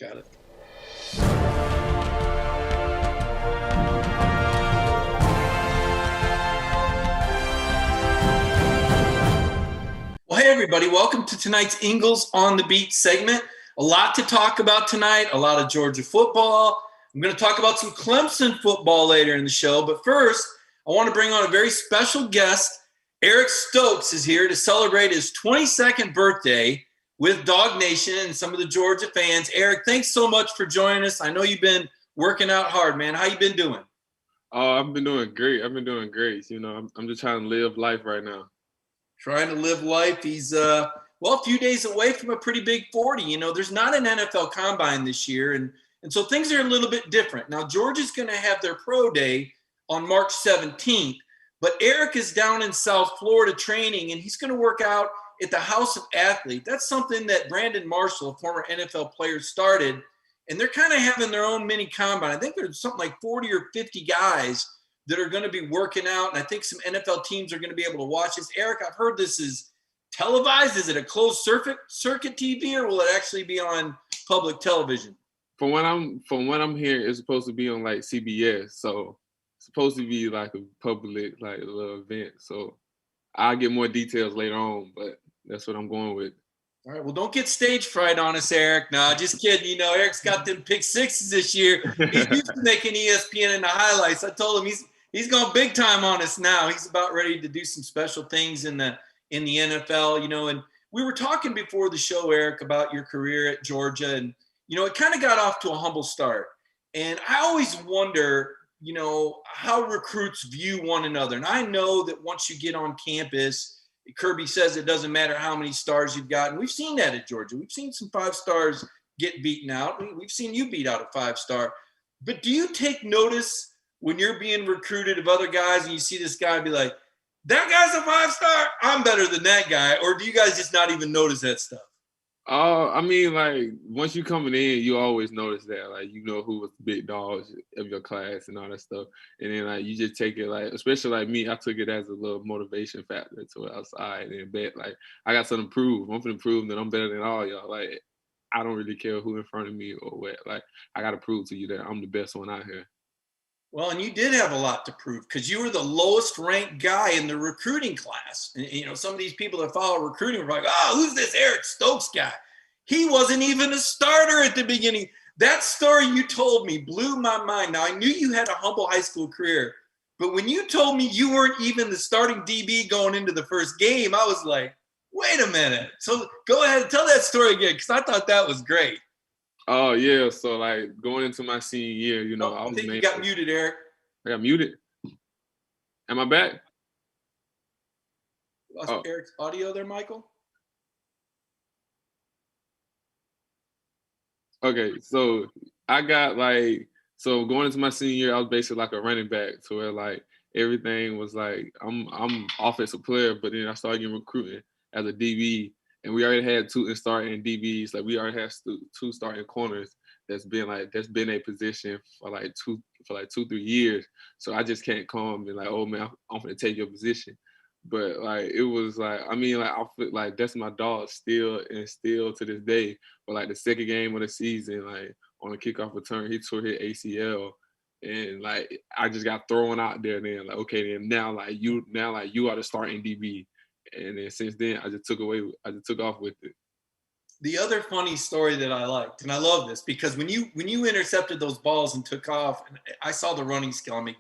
Got it. Well, hey, everybody. Welcome to tonight's Ingles on the Beat segment. A lot to talk about tonight, a lot of Georgia football. I'm going to talk about some Clemson football later in the show. But first, I want to bring on a very special guest. Eric Stokes is here to celebrate his 22nd birthday with DawgNation and some of the Georgia fans. Eric, thanks so much for joining us. I know you've been working out hard, man. How you been doing? Oh, I've been doing great. You know, I'm just trying to live life right now. Trying to live life. He's, a few days away from a pretty big 40. You know, there's not an NFL combine this year, and so things are a little bit different. Now, Georgia's going to have their pro day on March 17th, but Eric is down in South Florida training, and he's going to work out at the House of Athlete. That's something that Brandon Marshall, a former NFL player, started, and they're kind of having their own mini combine. I think there's something like 40 or 50 guys that are going to be working out, and I think some NFL teams are going to be able to watch this. Eric, I've heard this is televised. Is it a closed circuit TV, or will it actually be on public television? From what I'm hearing, it's supposed to be on like CBS, so it's supposed to be like a public like little event. So I'll get more details later on, but that's what I'm going with. All right. Well, don't get stage fright on us, Eric. No, just kidding. You know, Eric's got them pick sixes this year. He's used to making ESPN in the highlights. I told him he's gone big time on us now. He's about ready to do some special things in the NFL, you know. And we were talking before the show, Eric, about your career at Georgia, and you know, it kind of got off to a humble start. And I always wonder, you know, how recruits view one another. And I know that once you get on campus, Kirby says it doesn't matter how many stars you've got. And we've seen that at Georgia. We've seen some 5-stars get beaten out. We've seen you beat out a 5-star. But do you take notice when you're being recruited of other guys and you see this guy and be like, that guy's a 5-star? I'm better than that guy. Or do you guys just not even notice that stuff? I mean, like, once you coming in, you always notice that, like, you know who was the big dogs of your class and all that stuff. And then, like, you just take it, like, especially like me, I took it as a little motivation factor to outside and bet, like, I got something to prove. I'm going to prove that I'm better than all y'all. Like, I don't really care who in front of me or what. Like, I got to prove to you that I'm the best one out here. Well, and you did have a lot to prove because you were the lowest ranked guy in the recruiting class. And, you know, some of these people that follow recruiting are like, oh, who's this Eric Stokes guy? He wasn't even a starter at the beginning. That story you told me blew my mind. Now, I knew you had a humble high school career, but when you told me you weren't even the starting DB going into the first game, I was like, wait a minute. So go ahead and tell that story again because I thought that was great. Oh, yeah. So, like, going into my senior year, you know, I think you got muted, Eric. I got muted. Am I back? Lost Eric's audio there, Michael? Okay, so I got going into my senior year, I was basically like a running back to where like everything was like I'm offensive player, but then I started getting recruited as a DB. And we already had two starting DBs. Like we already had two starting corners that's been a position for like 2-3 years. So I just can't come and be like, oh man, I'm gonna take your position. But like it was like, I mean, like I feel like that's my dog still to this day. But like the second game of the season, like on the kickoff return, he tore his ACL. And like I just got thrown out there then like, okay, then now you are the starting DB. And then since then, I just took off with it. The other funny story that I liked, and I love this because when you intercepted those balls and took off, and I saw the running skill. I mean,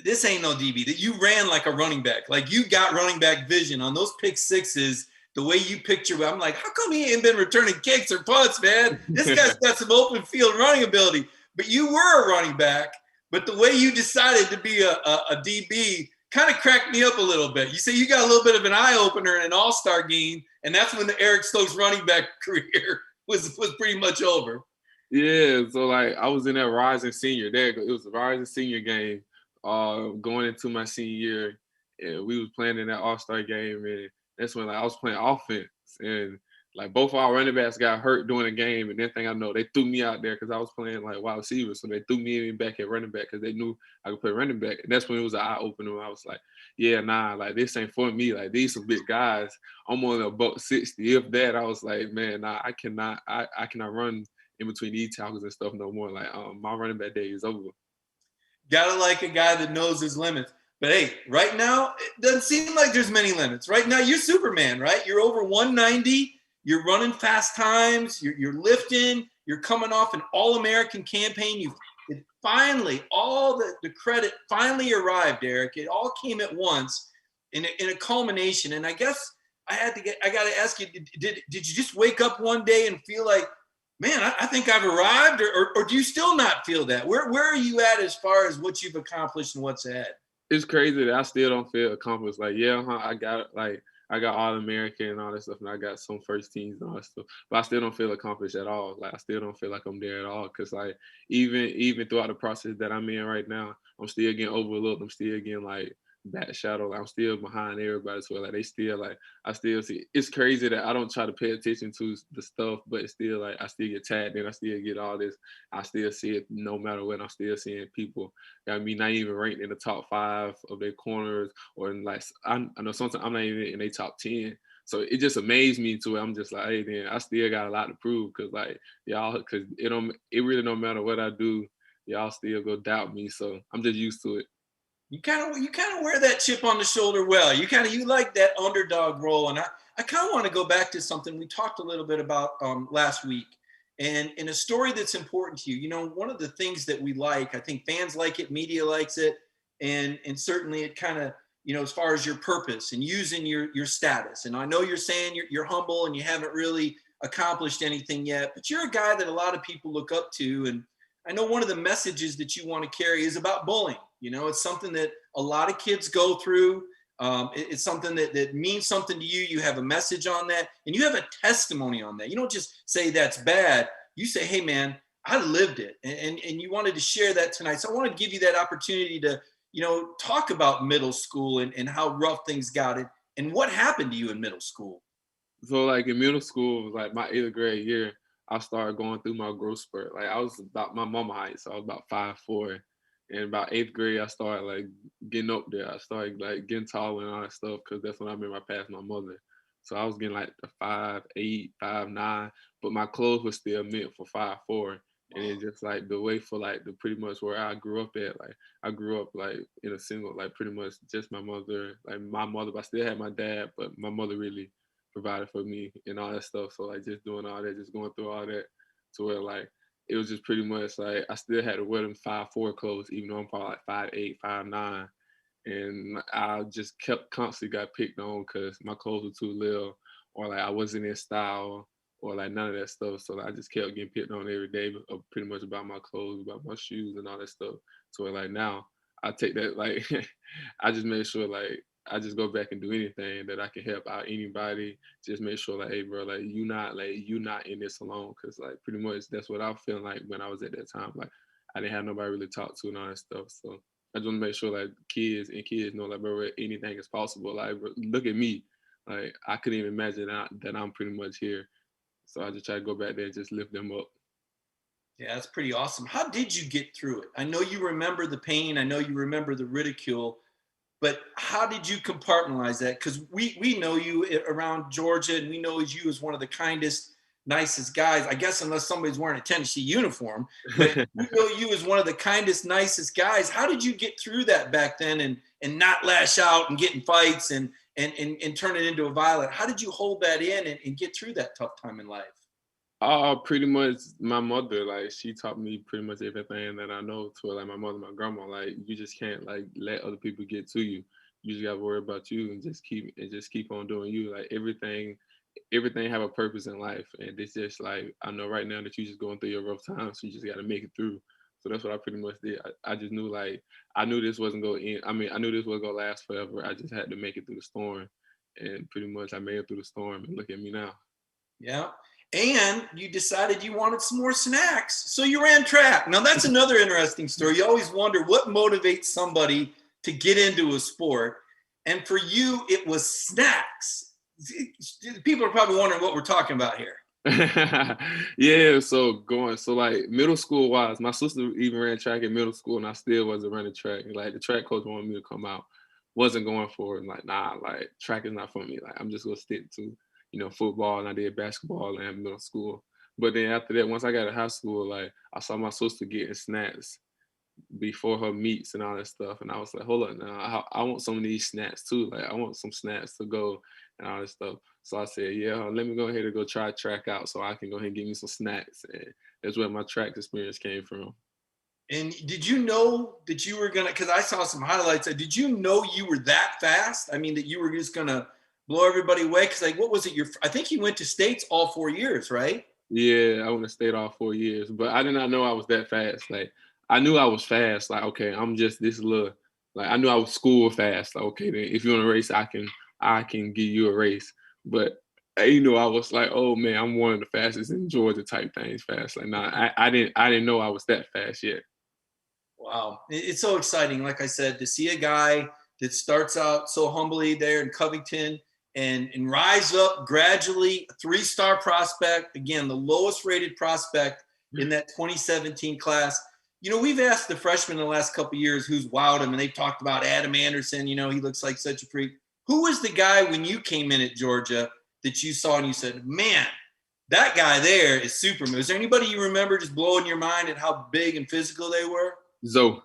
this ain't no DB. That you ran like a running back, like you got running back vision on those pick sixes. The way you picture, I'm like, how come he ain't been returning kicks or punts, man? This guy's got some open field running ability. But you were a running back. But the way you decided to be a DB kind of cracked me up a little bit. You say you got a little bit of an eye-opener in an all-star game, and that's when the Eric Stokes running back career was pretty much over. Yeah, so like I was in that rising senior. It was a rising senior game going into my senior year, and we was playing in that all-star game, and that's when like I was playing offense, and like both our running backs got hurt during the game, and next thing I know, they threw me out there because I was playing like wide receiver, so they threw me back at running back because they knew I could play running back, and that's when it was an eye opener. I was like, yeah, nah, like this ain't for me. Like these some big guys. I'm only about 60. If that, I was like, man, nah, I cannot run in between these tackles and stuff no more. Like my running back day is over. Gotta like a guy that knows his limits. But hey, right now, it doesn't seem like there's many limits. Right now, you're Superman, right? You're over 190. You're running fast times. You're lifting. You're coming off an All-American campaign. It finally, all the credit finally arrived, Eric. It all came at once in a culmination. And I guess I got to ask you, did you just wake up one day and feel like, man, I think I've arrived, or do you still not feel that? Where are you at as far as what you've accomplished and what's ahead? It's crazy that I still don't feel accomplished. Like, yeah, I got All-American and all that stuff, and I got some first teams and all that stuff, but I still don't feel accomplished at all. Like, I still don't feel like I'm there at all, because like even throughout the process that I'm in right now, I'm still getting overlooked. I'm still getting like back shadow. Like, I'm still behind everybody. So like they still like I still see. It's crazy that I don't try to pay attention to the stuff, but it's still like I still get tagged in. I still get all this. I still see it no matter what. I'm still seeing people that not even ranked in the top 5 of their corners, or in like I know sometimes I'm not even in their top 10. So it just amazed me to where I'm just like, hey, then I still got a lot to prove, because like y'all, because it really don't matter what I do, y'all still go doubt me. So I'm just used to it. You kind of wear that chip on the shoulder well. You like that underdog role, and I kind of want to go back to something we talked a little bit about last week, and in a story that's important to you. You know, one of the things that we like, I think fans like it, media likes it, and certainly it kind of, you know, as far as your purpose and using your status. And I know you're saying you're humble and you haven't really accomplished anything yet, but you're a guy that a lot of people look up to. And I know one of the messages that you want to carry is about bullying. You know, it's something that a lot of kids go through. It's something that means something to you. You have a message on that, and you have a testimony on that. You don't just say that's bad. You say, hey, man, I lived it. And you wanted to share that tonight. So I wanted to give you that opportunity to, you know, talk about middle school and how rough things got it and what happened to you in middle school. So like in middle school, like my 8th grade year, I started going through my growth spurt. Like I was about my mama height, so I was about 5'4". And about 8th grade, I started like getting up there. I started like getting taller and all that stuff, because that's when I remember I passed my mother. So I was getting like the 5'8", 5'9", but my clothes were still meant for 5'4". And it's just like the way for like the pretty much where I grew up at. Like I grew up like in a single, like pretty much just my mother, like my mother, but I still had my dad, but my mother really provided for me and all that stuff. So like just doing all that, just going through all that, to where like it was just pretty much like I still had to wear them 5'4" clothes, even though I'm probably like 5'8", 5'9". And I just kept constantly got picked on because my clothes were too little, or like I wasn't in style, or like none of that stuff. So like, I just kept getting picked on every day, pretty much about my clothes, about my shoes and all that stuff. So like now I take that, like I just make sure like I just go back and do anything that I can help out anybody. Just make sure like, hey bro, like you not in this alone, because like pretty much that's what I feel like when I was at that time. Like I didn't have nobody really talk to and all that stuff. So I just want to make sure like kids know like, bro, anything is possible. Like bro, look at me, like I couldn't even imagine that I'm pretty much here. So I just try to go back there and just lift them up. Yeah, that's pretty awesome. How did you get through it? I know you remember the pain. I know you remember the ridicule. But how did you compartmentalize that? Because we know you around Georgia, and we know you as one of the kindest, nicest guys. I guess unless somebody's wearing a Tennessee uniform, but we know you as one of the kindest, nicest guys. How did you get through that back then and not lash out and get in fights and turn it into a violent? How did you hold that in and get through that tough time in life? Pretty much my mother, like she taught me pretty much everything that I know, to her, like my mother, my grandma. Like you just can't like let other people get to you. You just gotta worry about you and just keep on doing you. Like everything have a purpose in life, and it's just like I know right now that you're just going through your rough times, so you just gotta make it through. So that's what I pretty much did. I just knew like I knew this wasn't gonna end. I mean, I knew this wasn't gonna last forever. I just had to make it through the storm, and pretty much I made it through the storm. And look at me now. Yeah. And you decided you wanted some more snacks. So you ran track. Now, that's another interesting story. You always wonder what motivates somebody to get into a sport. And for you, it was snacks. People are probably wondering what we're talking about here. Yeah, so like middle school wise, my sister even ran track in middle school, and I still wasn't running track. Like the track coach wanted me to come out, wasn't going for it. And like, nah, like track is not for me. Like I'm just gonna stick to football, and I did basketball in middle school. But then after that, once I got to high school, like I saw my sister getting snacks before her meets and all that stuff, and I was like, hold on now, I want some of these snacks too. Like I want some snacks to go and all this stuff. So I said, yeah, let me go ahead and go try track out so I can go ahead and get me some snacks. And that's where my track experience came from. And did you know that you were gonna? Because I saw some highlights. Did you know you were that fast? I mean, that you were just gonna blow everybody away? Because like, what was it? I think you went to states all 4 years, right? Yeah, I went to state all 4 years, but I did not know I was that fast. Like I knew I was fast. Like okay, I'm just this little. Like I knew I was school fast. Like okay, then if you want to race, I can give you a race. But you know, I was like, oh man, I'm one of the fastest in Georgia type things fast. Like nah, I didn't know I was that fast yet. Wow, it's so exciting. Like I said, to see a guy that starts out so humbly there in Covington and rise up gradually, a 3-star prospect, again, the lowest rated prospect in that 2017 class. You know, we've asked the freshmen in the last couple of years who's wowed them, and they've talked about Adam Anderson. You know, he looks like such a freak. Who was the guy when you came in at Georgia that you saw and you said, man, that guy there is Superman? Is there anybody you remember just blowing your mind at how big and physical they were? Zoe.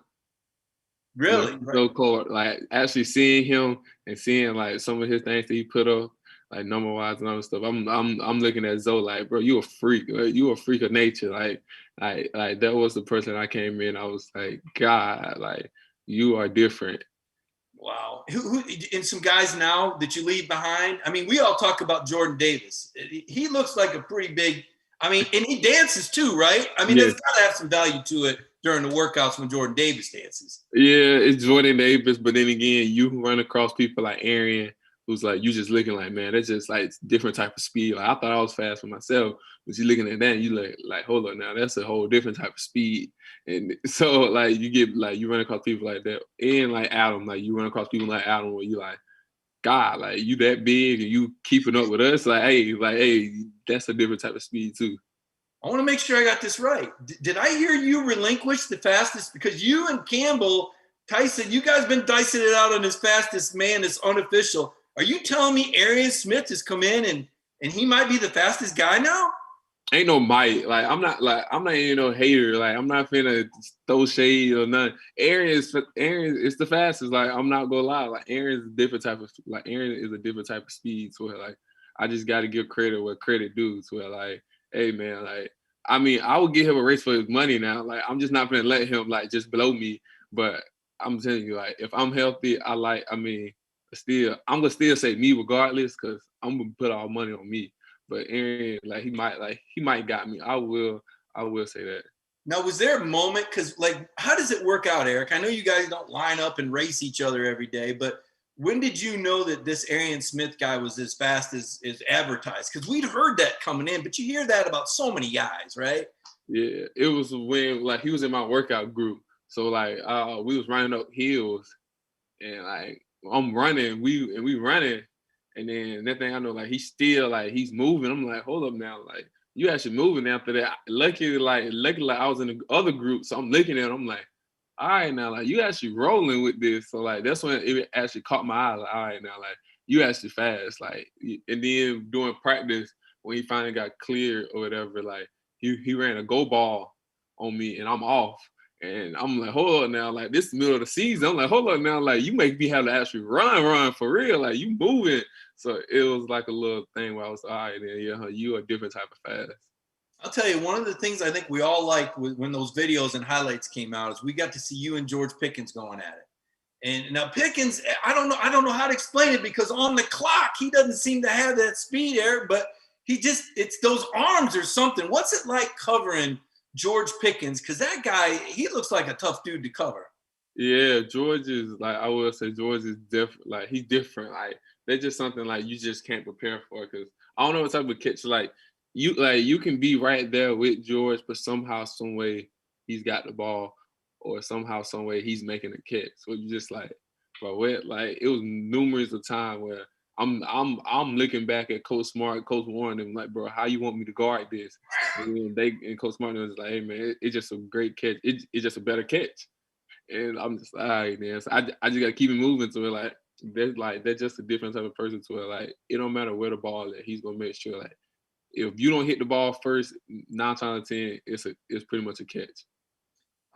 Really? Yeah, so cool. Like actually seeing him and seeing like some of his things that he put up, like number wise and other stuff. I'm looking at Zoe like, bro, you a freak. You a freak of nature. Like that was the person I came in. I was like, God, like you are different. Wow. Who and some guys now that you leave behind? I mean, we all talk about Jordan Davis. He looks like a pretty big, I mean, and he dances too, right? I mean, Yeah. there's got to have some value to it during the workouts when Jordan Davis dances. Yeah, it's Jordan Davis, but then again, you run across people like Arian, who's like you just looking like, man, that's just like different type of speed. Like I thought I was fast for myself, but you looking at that, and you like, hold on now, that's a whole different type of speed. And so like you get like you run across people like that, and like Adam, like you run across people like Adam, where you like, God, like you that big and you keeping up with us, like hey, that's a different type of speed too. I want to make sure I got this right. Did I hear you relinquish the fastest? Because you and Campbell, Tyson, you guys been dicing it out on his fastest man that's unofficial. Are you telling me Arian Smith has come in and he might be the fastest guy now? Ain't no might. Like I'm not even no hater. Like I'm not finna throw shade or nothing. Aaron is the fastest. Like I'm not gonna lie. Like Aaron is a different type of speed to it. Like I just gotta give credit where credit due to it. Like, hey man, like I mean, I would give him a race for his money now. Like I'm just not gonna let him like just blow me. But I'm telling you, like if I'm healthy, I'm gonna still say me regardless, because I'm gonna put all money on me. But Aaron, he might got me. I will say that. Now, was there a moment? Because like, how does it work out, Eric? I know you guys don't line up and race each other every day, but when did you know that this Arian Smith guy was as fast as advertised? Because we'd heard that coming in, but you hear that about so many guys, right? Yeah, it was when like he was in my workout group. So like we was running up hills, and like I'm running, we running, and then that thing I know, like he's still like he's moving. I'm like, hold up now, like you actually moving after that. Luckily I was in the other group, so I'm looking at him, I'm like, all right now, like you actually rolling with this. So like that's when it actually caught my eye. Like, all right now, like you actually fast. Like and then during practice when he finally got cleared or whatever, like he ran a go ball on me and I'm off. And I'm like, hold on now, like this is the middle of the season. I'm like, hold on now, like you make me have to actually run for real. Like you moving. So it was like a little thing where I was all right, then yeah, you a different type of fast. I'll tell you, one of the things I think we all liked when those videos and highlights came out is we got to see you and George Pickens going at it. And now Pickens, I don't know how to explain it, because on the clock he doesn't seem to have that speed, Eric, but it's those arms or something. What's it like covering George Pickens? Because that guy, he looks like a tough dude to cover. Yeah, George is like, I will say George is different. Like he's different. Like they're just something like you just can't prepare for, because I don't know what type of catch like you can be right there with George, but somehow, some way he's got the ball, or somehow, some way he's making a catch. So you just like, bro, what? Like it was numerous of time where I'm looking back at Coach Smart, Coach Warren, and I'm like, bro, how you want me to guard this? And Coach Smart was like, hey man, it's just a great catch. It's just a better catch. And I'm just like, all right, man. So I just gotta keep it moving to it. Like they're just a different type of person to it. Like it don't matter where the ball is, he's gonna make sure like if you don't hit the ball first, 9 times out of 10, it's pretty much a catch.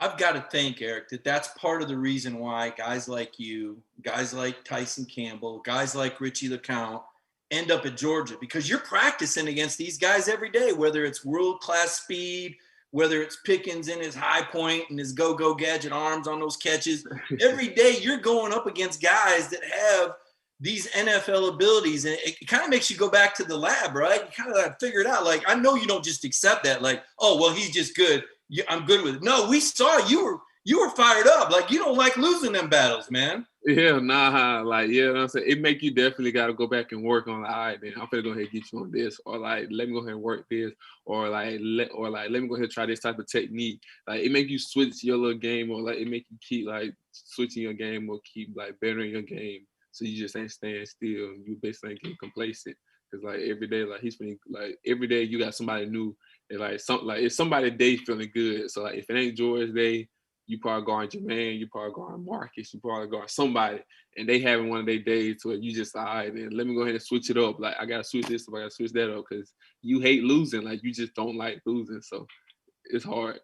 I've got to think, Eric, that's part of the reason why guys like you, guys like Tyson Campbell, guys like Richie LeCount end up at Georgia, because you're practicing against these guys every day, whether it's world-class speed, whether it's Pickens in his high point and his go-go gadget arms on those catches. Every day you're going up against guys that have these NFL abilities, and it kind of makes you go back to the lab, right? You kind of figure it out. Like, I know you don't just accept that, like, oh, well, he's just good. I'm good with it. No, we saw you were fired up. Like, you don't like losing them battles, man. Yeah, nah, like, yeah, you know what I'm saying? It make you definitely got to go back and work on, like, all right, man, I'm going to go ahead and get you on this, or like, let me go ahead and work this, or let me go ahead and try this type of technique. Like, it make you switch your little game, or like, it make you keep like switching your game, or keep like bettering your game. So you just ain't staying still. You basically ain't getting complacent. Cause like every day, like every day you got somebody new. And like it's somebody day feeling good. So like if it ain't George's day, you probably guard Jermaine, you probably guard Marcus, you probably guard somebody, and they having one of their days to where you just all right, then let me go ahead and switch it up. Like I gotta switch this up, I gotta switch that up, because you hate losing. Like you just don't like losing. So it's hard.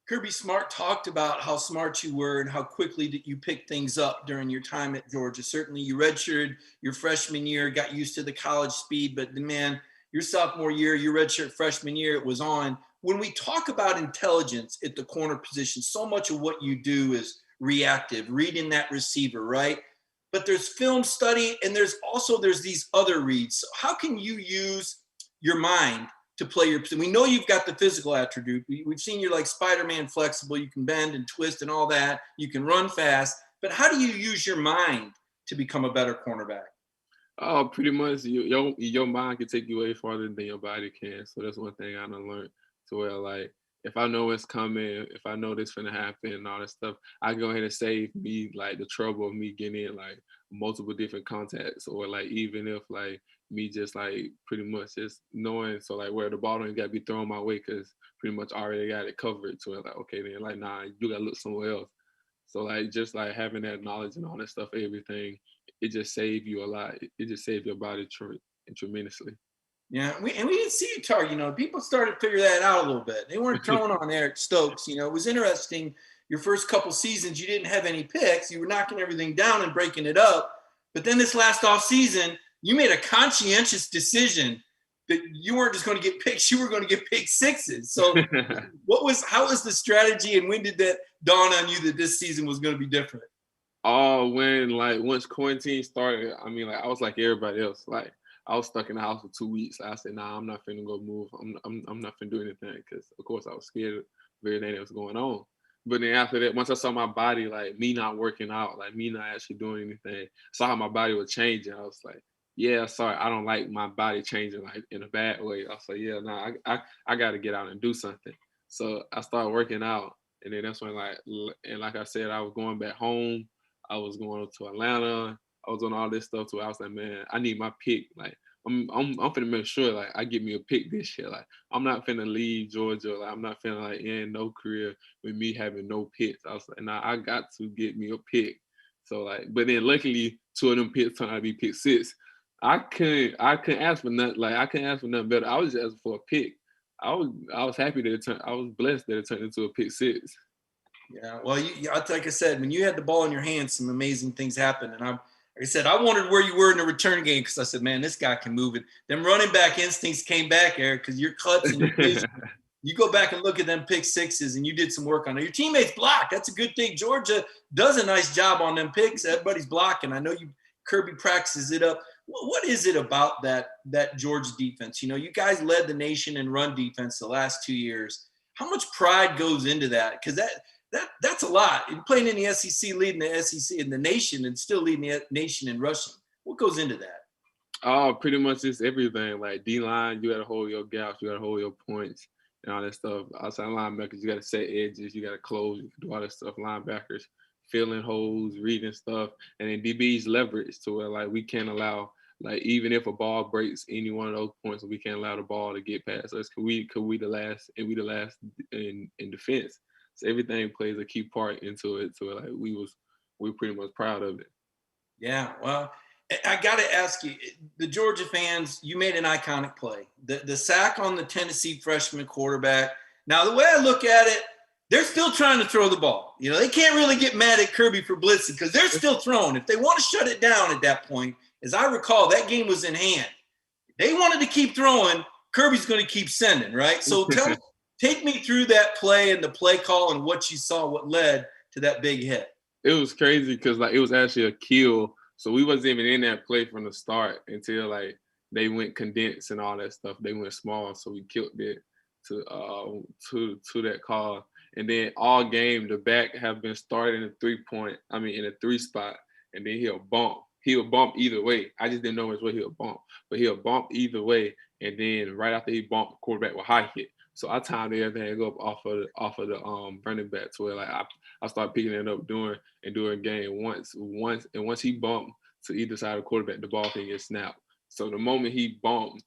Kirby Smart talked about how smart you were and how quickly that you picked things up during your time at Georgia. Certainly you redshirted your freshman year, got used to the college speed, but man, your sophomore year, your redshirt freshman year, it was on. When we talk about intelligence at the corner position, so much of what you do is reactive, reading that receiver, right? But there's film study, and there's these other reads. So how can you use your mind to play your position? We know you've got the physical attribute. We've seen you're like Spider-Man flexible. You can bend and twist and all that. You can run fast. But how do you use your mind to become a better cornerback? Oh, pretty much your mind can take you way farther than your body can. So that's one thing I done learned, to where like if I know it's coming, if I know this gonna happen and all that stuff, I can go ahead and save me like the trouble of me getting in like multiple different contacts, or like even if like me just like pretty much just knowing, so like where the ball don't got to be thrown my way, because pretty much already got it covered, to where like okay then like nah, you gotta look somewhere else. So like just like having that knowledge and all that stuff, everything, it just saved you a lot. It just saved your body tremendously. Yeah, we didn't see you target. People started to figure that out a little bit. They weren't throwing on Eric Stokes. It was interesting. Your first couple seasons, you didn't have any picks. You were knocking everything down and breaking it up. But then this last off season, you made a conscientious decision that you weren't just going to get picks. You were going to get pick sixes. So how was the strategy, and when did that dawn on you that this season was going to be different? Oh, when like once quarantine started, I mean, like I was like everybody else. Like I was stuck in the house for 2 weeks. I said, nah, I'm not finna go move. I'm not finna do anything, because of course I was scared of everything that was going on. But then after that, once I saw my body, like me not working out, like me not actually doing anything, saw how my body was changing, I was like, yeah, sorry, I don't like my body changing like in a bad way. I was like, yeah, nah, I got to get out and do something. So I started working out, and then that's when like I said, I was going back home. I was going to Atlanta. I was doing all this stuff too. I was like, man, I need my pick. Like, I'm finna make sure like I get me a pick this year. Like, I'm not finna leave Georgia. Like, I'm not finna like end no career with me having no picks. I was like, nah, I got to get me a pick. So like, but then luckily 2 of them picks turned out to be pick 6. I couldn't ask for nothing. Like, I couldn't ask for nothing better. I was just asking for a pick. I was happy that I was blessed that it turned into a pick 6. Yeah, well, like I said, when you had the ball in your hands, some amazing things happened. And like I said, I wondered where you were in the return game, because I said, man, this guy can move it. Them running back instincts came back, Eric, because your cuts and your vision. You go back and look at them pick sixes, and you did some work on it. Your teammates blocked. That's a good thing. Georgia does a nice job on them picks. Everybody's blocking. I know Kirby practices it up. What is it about that Georgia defense? You guys led the nation in run defense the last 2 years. How much pride goes into that? Because that's a lot. You're playing in the SEC, leading the SEC in the nation, and still leading the nation in rushing. What goes into that? Oh, pretty much it's everything. Like D-line, you got to hold your gaps, you got to hold your points and all that stuff. Outside linebackers, you got to set edges, you got to close, you can do all that stuff. Linebackers, filling holes, reading stuff, and then DB's leverage, to where like we can't allow, like even if a ball breaks any one of those points, we can't allow the ball to get past us. Could we the last in defense? So everything plays a key part into it. So like we're pretty much proud of it. Yeah, well, I got to ask you, the Georgia fans, you made an iconic play. The sack on the Tennessee freshman quarterback. Now, the way I look at it, they're still trying to throw the ball. You know, they can't really get mad at Kirby for blitzing because they're still throwing. If they want to shut it down at that point, as I recall, that game was in hand. They wanted to keep throwing. Kirby's going to keep sending, right? So take me through that play and the play call and what you saw, what led to that big hit. It was crazy because like it was actually a kill. So we wasn't even in that play from the start until like they went condensed and all that stuff. They went small, so we killed it to that call. And then all game, the back have been starting in a 3 spot, and then he'll bump. He'll bump either way. I just didn't know which way he'll bump, but he'll bump either way. And then right after he bumped, the quarterback will high hit. So I timed everything up off of the running back to where like I started picking it up during game once he bumped to either side of the quarterback, the ball can get snapped. So the moment he bumped,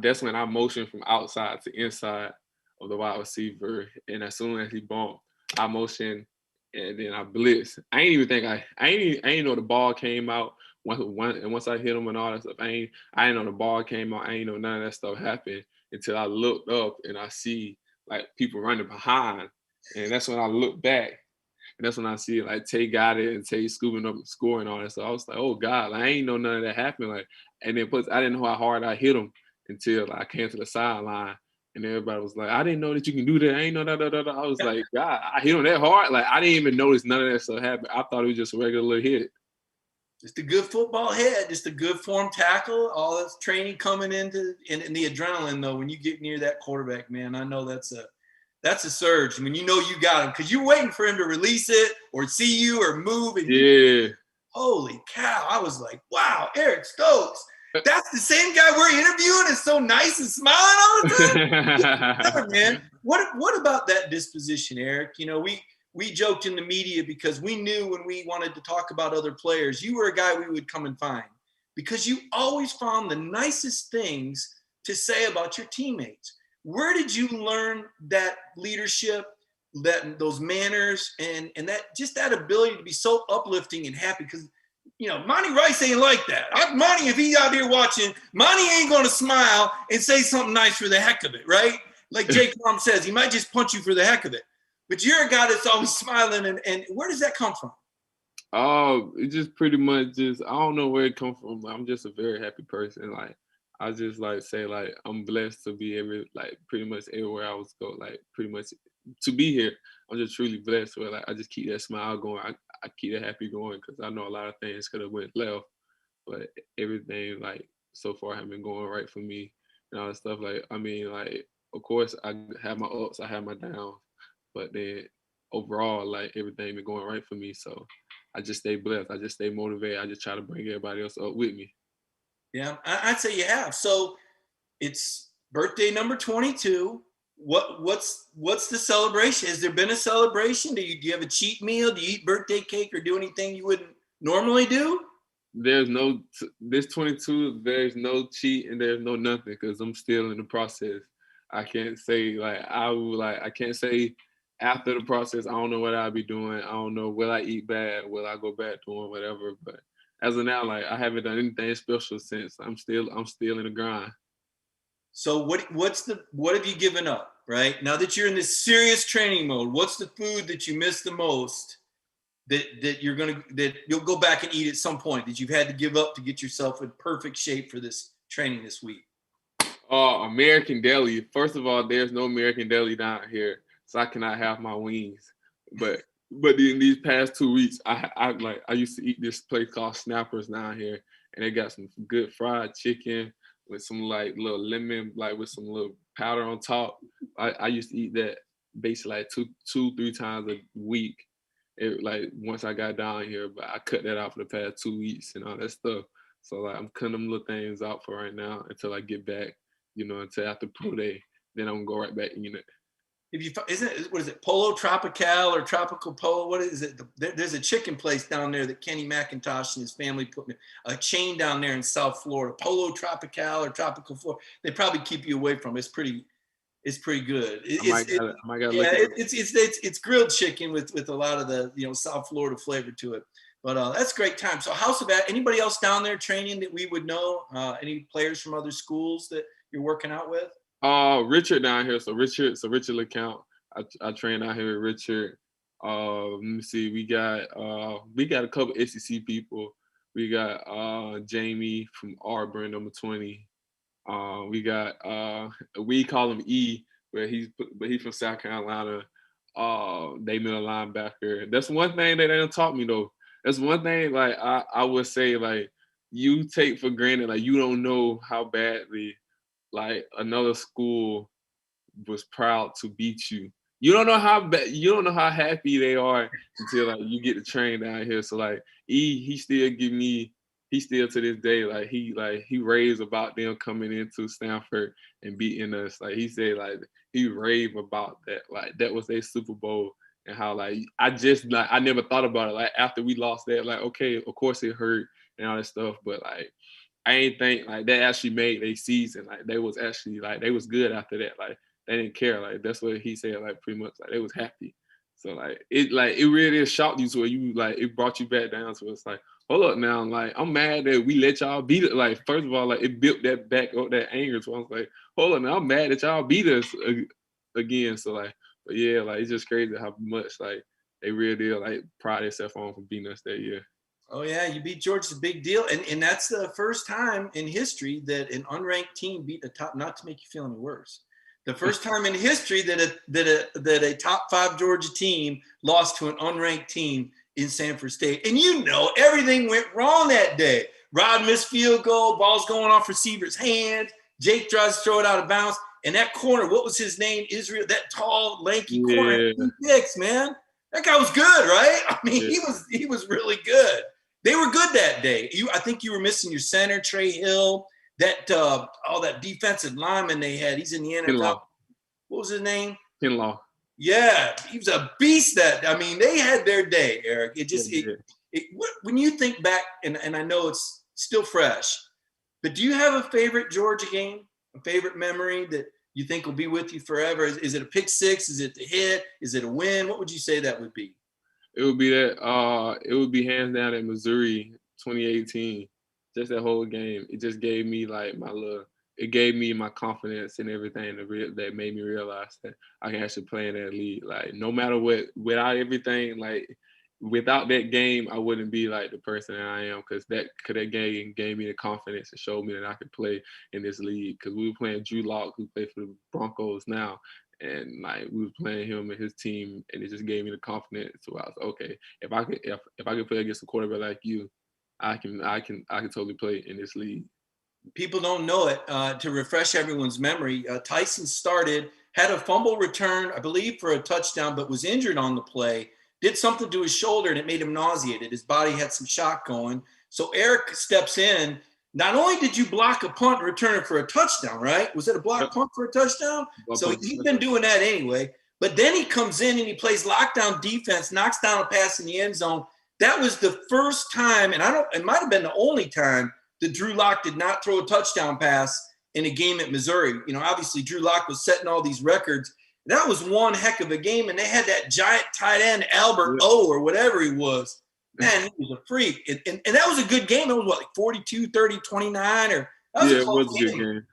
that's when I motioned from outside to inside of the wide receiver, and as soon as he bumped, I motioned and then I blitzed. I ain't know the ball came out once I hit him and all that stuff. I ain't know the ball came out. I ain't know none of that stuff happened until I looked up and I see like people running behind, and that's when I look back. And that's when I see like Tay got it and Tay scooping up and scoring all that. So I was like, oh God, like, I ain't know none of that happened. Like, and then plus I didn't know how hard I hit him until like, I came to the sideline and everybody was like, I didn't know that you can do that. I ain't know that. I was like, God, I hit him that hard. Like I didn't even notice none of that stuff happened. I thought it was just a regular little hit. Just a good football hit, just a good form tackle. All this training coming into and the adrenaline though, when you get near that quarterback, man, I know that's a surge. I mean, you know you got him because you're waiting for him to release it or see you or move. And holy cow. I was like, wow, Eric Stokes. That's the same guy we're interviewing is so nice and smiling all the time. Man, what about that disposition, Eric? You know, we joked in the media because we knew when we wanted to talk about other players, you were a guy we would come and find because you always found the nicest things to say about your teammates. Where did you learn that leadership, those manners, and that ability to be so uplifting and happy? Because, you know, Monty Rice ain't like that. Monty, if he's out here watching, Monty ain't going to smile and say something nice for the heck of it, right? Like Jake Plum says, he might just punch you for the heck of it. But you're a guy that's always smiling, and where does that come from? Oh, it just pretty much I don't know where it comes from. I'm just a very happy person. Like, I just like say like I'm blessed to be pretty much everywhere I was go, like pretty much to be here. I'm just truly blessed where like I just keep that smile going. I keep that happy going because I know a lot of things could have went left, but everything like so far have been going right for me and all that stuff. Like I mean, like of course I have my ups, I have my downs, but then overall like everything been going right for me. So I just stay blessed. I just stay motivated. I just try to bring everybody else up with me. Yeah, I'd say you have. So it's birthday number 22. What's the celebration? Has there been a celebration? Do you have a cheat meal? Do you eat birthday cake or do anything you wouldn't normally do? There's no this 22. There's no cheat and there's no nothing because I'm still in the process. I can't say I can't say after the process. I don't know what I'll be doing. I don't know will I eat bad? Will I go back doing whatever? But as of now, like I haven't done anything special since. I'm still in the grind. So what have you given up, right? Now that you're in this serious training mode, what's the food that you miss the most that you'll go back and eat at some point that you've had to give up to get yourself in perfect shape for this training this week? American deli. First of all, there's no American deli down here, so I cannot have my wings. But in these past 2 weeks, I used to eat this place called Snappers down here, and they got some good fried chicken with some like little lemon, like with some little powder on top. I used to eat that basically like 2-3 times a week. Like once I got down here, but I cut that out for the past 2 weeks and all that stuff. So like I'm cutting them little things out for right now until I get back, until after pro day. Then I'm gonna go right back in it. What is it, Polo Tropical or Tropical Polo? What is it? There's a chicken place down there that Kenny McIntosh and his family put a chain down there in South Florida. Polo Tropical or Tropical Florida. They probably keep you away from it. It's pretty good. It's grilled chicken with a lot of the South Florida flavor to it. But that's a great time. So House of Ed, anybody else down there training that we would know? Any players from other schools that you're working out with? Richard down here. So Richard LeCount. I train out here with Richard. Let me see. We got a couple SEC people. We got Jamie from Auburn, number 20. We got we call him E, but he's from South Carolina. They middle linebacker. That's one thing that they don't taught me though. That's one thing like I would say like you take for granted, like you don't know how badly like another school was proud to beat you. You don't know how happy they are until like you get to train down here. So like he still to this day like he raves about them coming into Stanford and beating us. Like he said like he raved about that. Like that was their Super Bowl and how like I never thought about it. Like after we lost that, like okay, of course it hurt and all that stuff, but like I ain't think like that actually made their season. Like they was actually like they was good after that. Like they didn't care. Like that's what he said. Like pretty much like they was happy. So like it really shocked you to where you like it brought you back down to it's like hold up now. Like I'm mad that we let y'all beat it. Like first of all like it built that back up that anger. So I was like hold up now I'm mad that y'all beat us again. So like but yeah like it's just crazy how much like they really did like pride themselves on for beating us that year. Oh yeah, you beat Georgia's a big deal, and that's the first time in history that an unranked team beat a top. Not to make you feel any worse, the first time in history that a top 5 Georgia team lost to an unranked team in Sanford State. And you know everything went wrong that day. Rod missed field goal, ball's going off receiver's hand. Jake tries to throw it out of bounds, and that corner, what was his name? Israel, that tall, lanky corner, Pickens, man. That guy was good, right? I mean, he was really good. They were good that day. I think you were missing your center, Trey Hill, that defensive lineman they had. He's in the NFL. Kinlaw. What was his name? Kinlaw. Yeah, he was a beast. They had their day, Eric. When you think back, and I know it's still fresh, but do you have a favorite Georgia game, a favorite memory that you think will be with you forever? Is it a pick six? Is it the hit? Is it a win? What would you say that would be? It would be that. It would be hands down at Missouri 2018. Just that whole game. It just gave me like it gave me my confidence and everything that made me realize that I can actually play in that league. Like no matter what, without everything, like without that game, I wouldn't be like the person that I am because that game gave me the confidence and showed me that I could play in this league. Because we were playing Drew Lock, who played for the Broncos now. And like we was playing him and his team, and it just gave me the confidence. So I was okay. If I could play against a quarterback like you, I can totally play in this league. People don't know it. To refresh everyone's memory, Tyson had a fumble return, I believe, for a touchdown, but was injured on the play. Did something to his shoulder, and it made him nauseated. His body had some shock going. So Eric steps in. Not only did you block a punt and return it for a touchdown, right? Was it a block punt for a touchdown? So he's been doing that anyway. But then he comes in and he plays lockdown defense, knocks down a pass in the end zone. That was the first time, and it might have been the only time that Drew Lock did not throw a touchdown pass in a game at Missouri. You know, obviously Drew Lock was setting all these records. That was one heck of a game, and they had that giant tight end, Albert O, or whatever he was. Man, he was a freak. And that was a good game. It was like 42, 30, 29 or that was a close game.